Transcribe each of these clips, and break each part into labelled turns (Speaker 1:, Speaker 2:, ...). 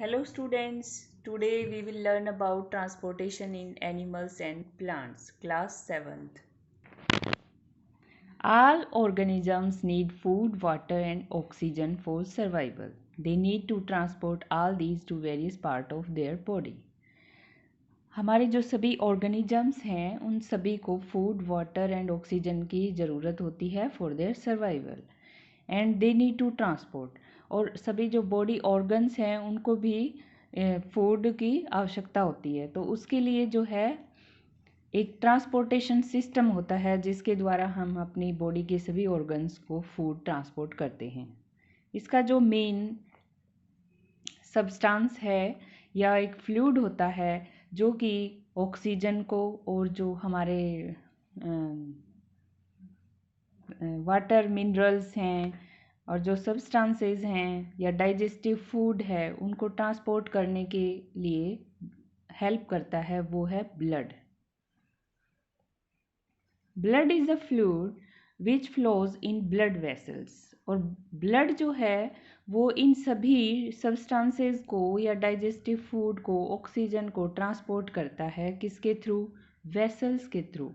Speaker 1: Hello students, today we will learn about transportation in animals and plants, class 7th. All organisms need food, water and oxygen for survival. They need to transport all these to various parts of their body. हमारे जो सभी organisms हैं उन सभी को food, water and oxygen की ज़रूरत होती है for their survival and they need to transport. और सभी जो बॉडी ऑर्गन्स हैं उनको भी फूड की आवश्यकता होती है, तो उसके लिए जो है एक ट्रांसपोर्टेशन सिस्टम होता है जिसके द्वारा हम अपनी बॉडी के सभी ऑर्गन्स को फूड ट्रांसपोर्ट करते हैं। इसका जो मेन सब्सटेंस है या एक फ्लूइड होता है जो कि ऑक्सीजन को और जो हमारे वाटर मिनरल्स हैं और जो सब्सटेंसेस हैं या डाइजेस्टिव फूड है उनको ट्रांसपोर्ट करने के लिए हेल्प करता है, वो है blood. Blood is a fluid which flows in blood vessels. और ब्लड जो है वो इन सभी सब्सटेंसेस को या डाइजेस्टिव फूड को, ऑक्सीजन को ट्रांसपोर्ट करता है, किसके थ्रू? वेसल्स के through.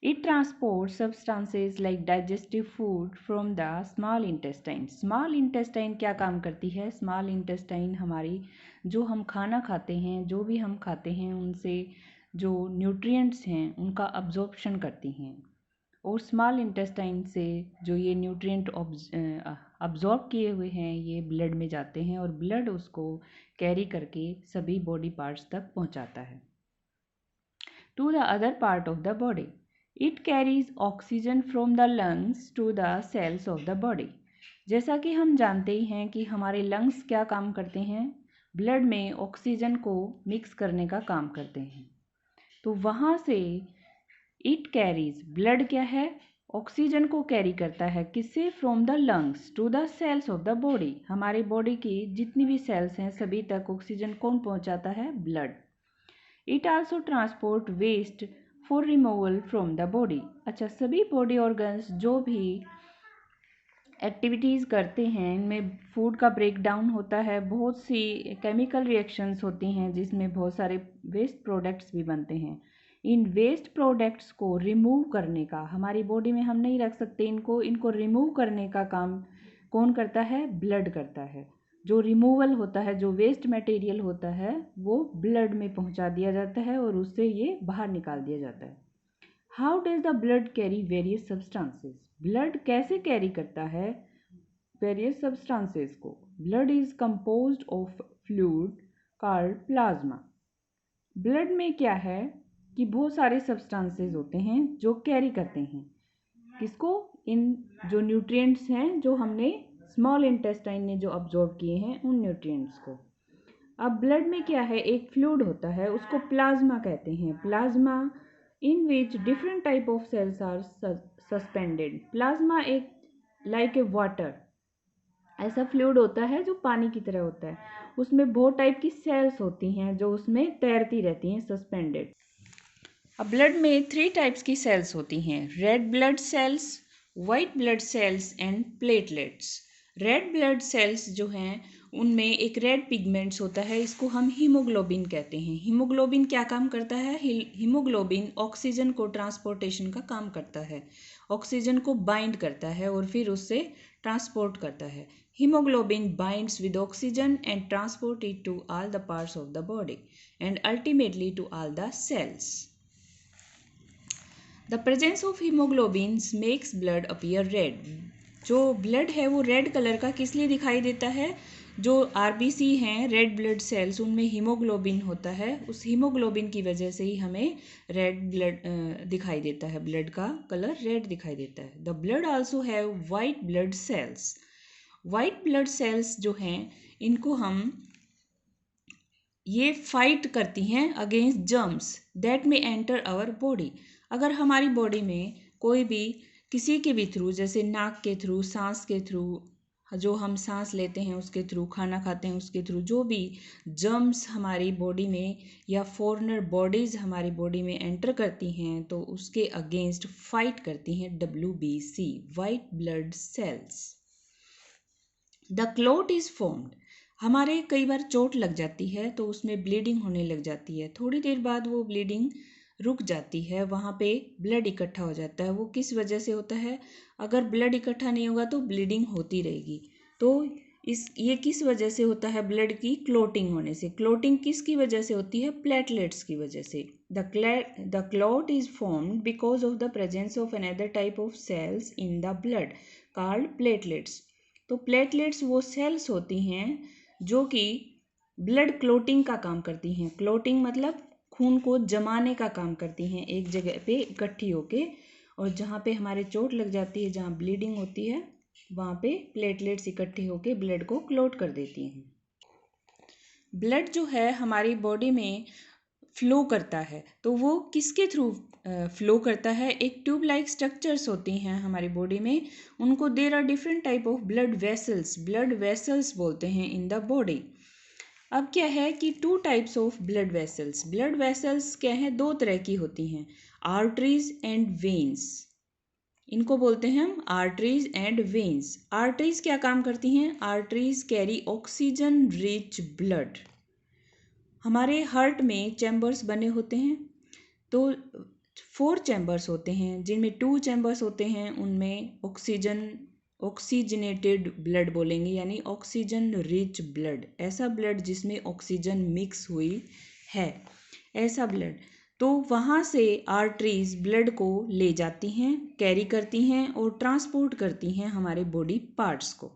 Speaker 1: It transports substances like digestive food from the small intestine. Small intestine क्या काम करती है? Small intestine हमारी जो हम खाना खाते हैं, जो भी हम खाते हैं उनसे जो न्यूट्रिएंट्स हैं उनका अब्जॉर्प्शन करती हैं और स्मॉल इंटेस्टाइन से जो ये न्यूट्रिएंट अब्जॉर्ब किए हुए हैं ये ब्लड में जाते हैं और ब्लड उसको कैरी करके सभी बॉडी पार्ट्स तक पहुंचाता है to the other part of the body. It carries oxygen from the lungs to the cells of the body. जैसा कि हम जानते ही हैं कि हमारे लंग्स क्या काम करते हैं? ब्लड में ऑक्सीजन को मिक्स करने का काम करते हैं। तो वहाँ से इट कैरीज, ब्लड क्या है? ऑक्सीजन को कैरी करता है, किससे? From the lungs to the cells of the body. हमारे बॉडी की जितनी भी सेल्स हैं सभी तक ऑक्सीजन कौन पहुँचाता है? Blood. It also transport waste for removal from the body. अच्छा, सभी बॉडी ऑर्गन्स जो भी एक्टिविटीज़ करते हैं इनमें फूड का ब्रेक डाउन होता है, बहुत सी केमिकल रिएक्शंस होती हैं जिसमें बहुत सारे वेस्ट प्रोडक्ट्स भी बनते हैं। इन वेस्ट प्रोडक्ट्स को रिमूव करने का, हमारी बॉडी में हम नहीं रख सकते इनको रिमूव करने का काम कौन करता है? ब्लड करता है। जो रिमूवल होता है, जो वेस्ट मटेरियल होता है वो ब्लड में पहुंचा दिया जाता है और उससे ये बाहर निकाल दिया जाता है। How does the blood carry various substances? Blood कैसे कैरी करता है वेरियस सब्सटेंसेस को? Blood is composed of fluid called plasma. Blood में क्या है कि बहुत सारे सब्सटेंसेस होते हैं जो कैरी करते हैं किसको? इन जो न्यूट्रिएंट्स हैं जो हमने स्मॉल इंटेस्टाइन ने जो अब्जॉर्ब किए हैं उन न्यूट्रिएंट्स को। अब ब्लड में क्या है? एक फ्लूइड होता है, उसको प्लाज्मा कहते हैं। Plasma in which different type of cells are suspended. Plasma एक लाइक ए वाटर ऐसा फ्लूइड होता है जो पानी की तरह होता है, उसमें बहुत टाइप की सेल्स होती हैं जो उसमें तैरती रहती हैं, सस्पेंडेड। अब ब्लड में 3 टाइप्स की सेल्स होती हैं, red blood cells, white blood cells and platelets. Red blood cells जो हैं उनमें एक रेड पिगमेंट्स होता है, इसको हम हीमोग्लोबिन कहते हैं। हीमोग्लोबिन क्या काम करता है? हीमोग्लोबिन ऑक्सीजन को ट्रांसपोर्टेशन का काम करता है, ऑक्सीजन को बाइंड करता है और फिर उससे ट्रांसपोर्ट करता है। Haemoglobin binds with oxygen and transport it to all the parts of the body and ultimately to all the cells. The presence of haemoglobin makes blood appear red. जो blood है वो रेड कलर का किस लिए दिखाई देता है? जो आरबीसी हैं, रेड ब्लड सेल्स, उनमें हीमोग्लोबिन होता है, उस हीमोग्लोबिन की वजह से ही हमें रेड ब्लड दिखाई देता है, ब्लड का कलर रेड दिखाई देता है। The blood also have white blood cells. White blood cells जो हैं इनको हम ये फाइट करती हैं अगेंस्ट जर्म्स दैट में एंटर आवर बॉडी। अगर हमारी बॉडी में कोई भी किसी के भी थ्रू, जैसे नाक के थ्रू, सांस के थ्रू, जो हम सांस लेते हैं उसके थ्रू, खाना खाते हैं उसके थ्रू, जो भी जर्म्स हमारी बॉडी में या फॉरेनर बॉडीज़ हमारी बॉडी में एंटर करती हैं तो उसके अगेंस्ट फाइट करती हैं WBC, white blood cells. The clot is formed. हमारे कई बार चोट लग जाती है तो उसमें ब्लीडिंग होने लग जाती है, थोड़ी देर बाद वो ब्लीडिंग रुक जाती है, वहाँ पे ब्लड इकट्ठा हो जाता है। वो किस वजह से होता है? अगर ब्लड इकट्ठा नहीं होगा तो ब्लीडिंग होती रहेगी। तो ये किस वजह से होता है? ब्लड की क्लोटिंग होने से। क्लोटिंग किसकी वजह से होती है? प्लेटलेट्स की वजह से। The clot is formed because of the presence of another type of cells in the blood called platelets. तो प्लेटलेट्स वो सेल्स होती हैं जो कि ब्लड क्लोटिंग का काम करती हैं। क्लोटिंग मतलब खून को जमाने का काम करती हैं एक जगह पे इकट्ठी होके, और जहाँ पे हमारे चोट लग जाती है, जहाँ ब्लीडिंग होती है, वहाँ पे प्लेटलेट्स इकट्ठी होके ब्लड को क्लोट कर देती हैं। ब्लड जो है हमारी बॉडी में फ्लो करता है, तो वो किसके थ्रू फ्लो करता है? एक ट्यूब लाइक स्ट्रक्चर्स होती हैं हमारी बॉडी में, उनको there are different type of blood vessels बोलते हैं इन द बॉडी। अब क्या है कि 2 टाइप्स ऑफ ब्लड वेसल्स क्या हैं? 2 तरह की होती हैं, आर्टरीज एंड वेन्स। इनको बोलते हैं हम आर्टरीज एंड वेन्स। आर्टरीज क्या काम करती हैं? Arteries carry oxygen rich blood. हमारे हार्ट में चैम्बर्स बने होते हैं, तो 4 चैम्बर्स होते हैं, जिनमें 2 चैम्बर्स होते हैं उनमें ऑक्सीजनेटेड ब्लड बोलेंगे, यानी ऑक्सीजन रिच ब्लड, ऐसा ब्लड जिसमें ऑक्सीजन मिक्स हुई है, ऐसा ब्लड। तो वहाँ से आर्टरीज ब्लड को ले जाती हैं, कैरी करती हैं और ट्रांसपोर्ट करती हैं हमारे बॉडी पार्ट्स को।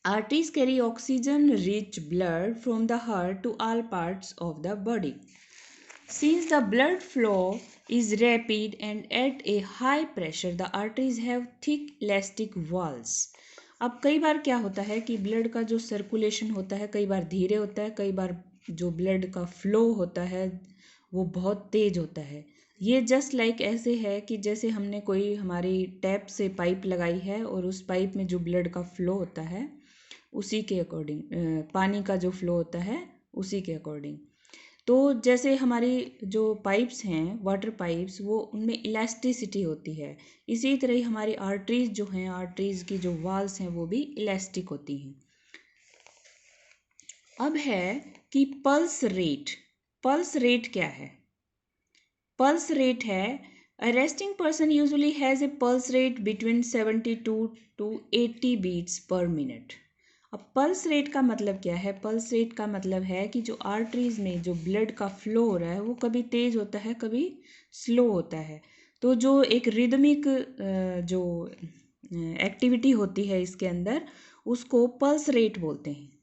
Speaker 1: Arteries carry oxygen rich blood from the heart to all parts of the body. Since the blood flow is rapid and at a high pressure, the arteries have thick elastic walls. अब कई बार क्या होता है कि blood का जो circulation होता है कई बार धीरे होता है, कई बार जो ब्लड का फ्लो होता है वो बहुत तेज होता है। ये जस्ट लाइक ऐसे है कि जैसे हमने कोई हमारी टैप से पाइप लगाई है और उस पाइप में जो ब्लड का फ्लो होता है उसी के अकॉर्डिंग, पानी का जो फ्लो होता है उसी के अकॉर्डिंग। तो जैसे हमारी जो पाइप्स हैं, वाटर पाइप्स, वो उनमें इलास्टिसिटी होती है, इसी तरह ही हमारी आर्टरीज जो हैं, आर्टरीज की जो वॉल्स हैं वो भी इलास्टिक होती हैं। अब है कि पल्स रेट क्या है? पल्स रेट है, a resting person usually has a pulse rate between 72 to 80 beats per minute. अब पल्स रेट का मतलब क्या है? पल्स रेट का मतलब है कि जो आर्टरीज में जो ब्लड का फ्लो हो रहा है वो कभी तेज होता है, कभी स्लो होता है। तो जो एक रिदमिक जो एक्टिविटी होती है इसके अंदर, उसको पल्स रेट बोलते हैं।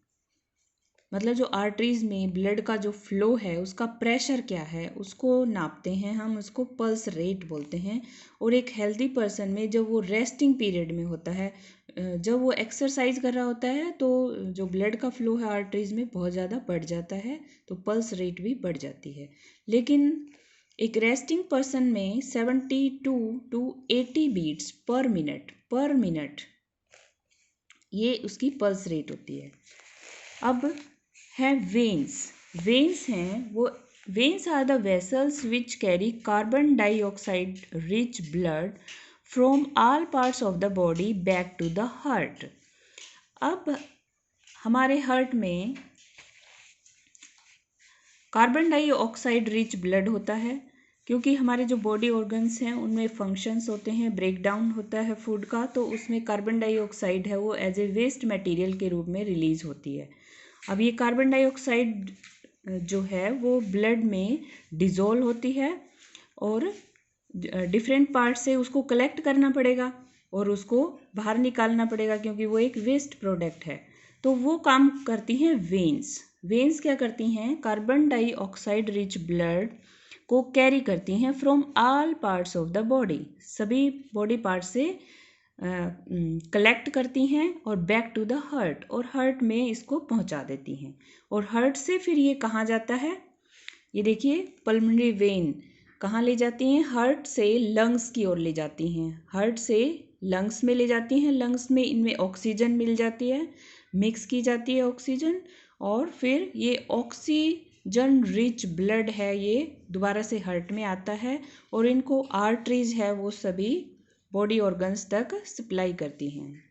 Speaker 1: मतलब जो आर्टरीज में ब्लड का जो फ्लो है उसका प्रेशर क्या है उसको नापते हैं हम, उसको पल्स रेट बोलते हैं। और एक हेल्दी पर्सन में जब वो रेस्टिंग पीरियड में होता है, जब वो एक्सरसाइज कर रहा होता है, तो जो ब्लड का फ्लो है आर्टरीज में बहुत ज़्यादा बढ़ जाता है, तो पल्स रेट भी बढ़ जाती है। लेकिन एक रेस्टिंग पर्सन में 72 टू 80 बीट्स पर मिनट ये उसकी पल्स रेट होती है। अब है वेन्स हैं वो, veins are the vessels which carry carbon dioxide rich blood from all parts of the body back to the heart. अब हमारे हार्ट में कार्बन डाइऑक्साइड रिच ब्लड होता है, क्योंकि हमारे जो बॉडी ऑर्गन्स हैं उनमें फंक्शंस होते हैं, ब्रेकडाउन होता है फूड का, तो उसमें कार्बन डाइऑक्साइड है वो एज ए वेस्ट मटेरियल के रूप में रिलीज होती है। अब ये कार्बन डाइऑक्साइड जो है वो ब्लड में डिज़ोल्व होती है और डिफरेंट पार्ट से उसको कलेक्ट करना पड़ेगा और उसको बाहर निकालना पड़ेगा, क्योंकि वो एक वेस्ट प्रोडक्ट है। तो वो काम करती हैं वेन्स क्या करती हैं? कार्बन डाइऑक्साइड रिच ब्लड को कैरी करती हैं from all parts of the body, सभी बॉडी पार्ट से कलेक्ट करती हैं और बैक टू द हार्ट, और हार्ट में इसको पहुंचा देती हैं। और हार्ट से फिर ये कहाँ जाता है? ये देखिए, पल्मोनरी वेन कहाँ ले जाती हैं? हार्ट से लंग्स की ओर ले जाती हैं, हार्ट से लंग्स में ले जाती हैं। लंग्स में इनमें ऑक्सीजन मिल जाती है, मिक्स की जाती है ऑक्सीजन, और फिर ये ऑक्सीजन रिच ब्लड है ये दोबारा से हार्ट में आता है, और इनको आर्टरीज है वो सभी बॉडी ऑर्गन्स तक सप्लाई करती हैं।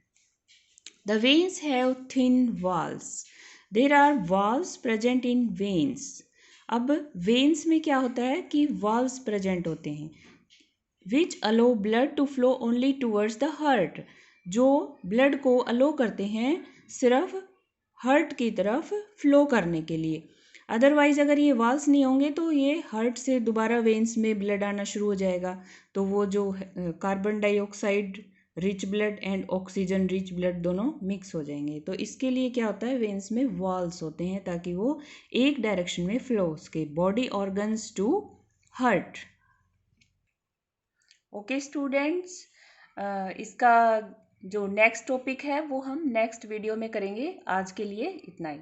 Speaker 1: The veins have thin walls, there are valves present in veins. अब वेन्स में क्या होता है कि वाल्व्स प्रेजेंट होते हैं which allow blood to flow only towards the heart, जो ब्लड को अलो करते हैं सिर्फ हार्ट की तरफ फ्लो करने के लिए। अदरवाइज अगर ये वाल्व्स नहीं होंगे तो ये हार्ट से दोबारा वेन्स में ब्लड आना शुरू हो जाएगा, तो वो जो carbon dioxide rich blood and oxygen rich blood दोनों मिक्स हो जाएंगे। तो इसके लिए क्या होता है, वेन्स में वाल्व्स होते हैं ताकि वो एक डायरेक्शन में फ्लो उसके body organs to heart. Okay students, इसका जो नेक्स्ट टॉपिक है वो हम नेक्स्ट वीडियो में करेंगे। आज के लिए इतना ही।